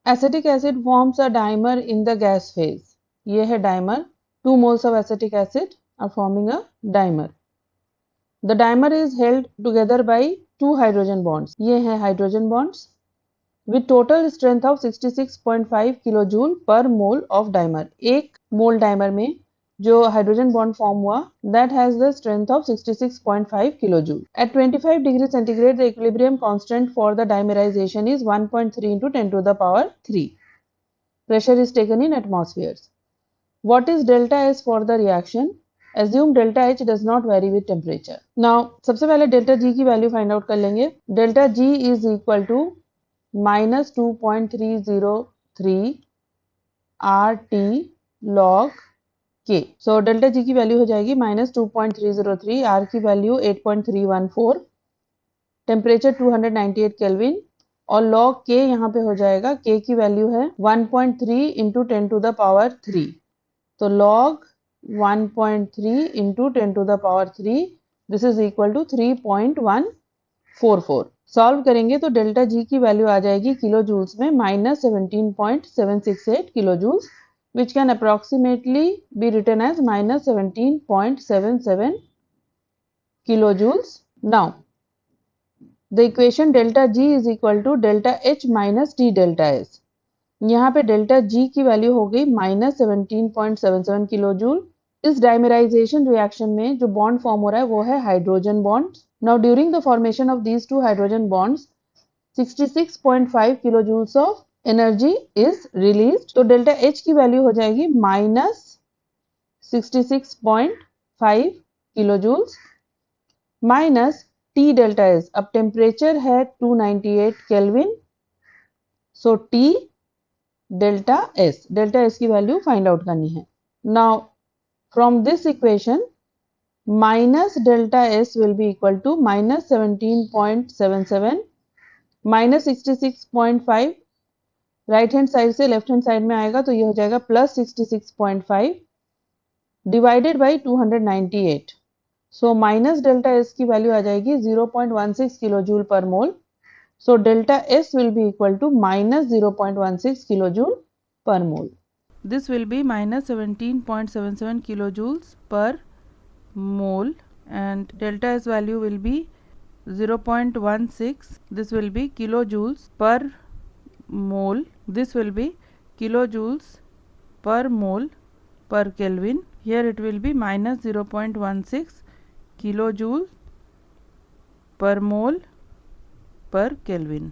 Acetic acid forms a dimer in the gas phase. ये है dimer. 2 moles of acetic acid are forming a dimer. The dimer is held together by 2 hydrogen bonds. ये हैं hydrogen bonds with total strength of 66.5 kilojoule per mole of dimer. एक मोल dimer में जो hydrogen bond form हुआ that has the strength of 66.5 kilojoule. At 25 degrees centigrade, the equilibrium constant for the dimerization is 1.3 into 10 to the power 3. Pressure is taken in atmospheres. What is delta S for the reaction? Assume delta H does not vary with temperature. Now, सबसे पहले delta G की value find out कर लेंगे. Delta G is equal to minus 2.303 RT log K. So delta G की value हो जाएगी minus 2.303, R की value 8.314, temperature 298 kelvin और log K यहाँ पे हो जाएगा, K की वैल्यू है 1.3 into 10 to the power 3. तो log 1.3 into 10 to the power 3, this is equal to 3.144. Solve करेंगे तो डेल्टा जी की वैल्यू आ जाएगी किलो जूल्स में minus 17.768 kilojoules, which can approximately be written as minus 17.77 kilojoules. Now, the equation delta G is equal to delta H minus T delta S. यहाँ पे delta G की value हो गई minus 17.77 kilojoule. इस dimerization reaction में जो bond form हो रहा है वो है hydrogen bond. Now during the formation of these two hydrogen bonds 66.5 kilojoules of energy is released. तो डेल्टा H की वैल्यू हो जाएगी minus 66.5 kilojoules minus T delta S. अब टेम्परेचर है 298 kelvin, so T delta S. Delta S की value find out करनी है. Now from this equation minus delta S will be equal to minus 17.77 minus 66.5, right hand side से left hand side में आएगा तो ये हो जाएगा plus 66.5 divided by 298. So minus delta S की वैल्यू आ जाएगी 0.16 किलो जूल पर मोल. So delta S will be equal to minus 0.16 kilojoule per mole. This will be minus 17.77 kilojoules per mole and delta S value will be 0.16. This will be kilojoules per mole. This will be kilojoules per mole per Kelvin. Here it will be minus 0.16 kilojoule per mole per Kelvin.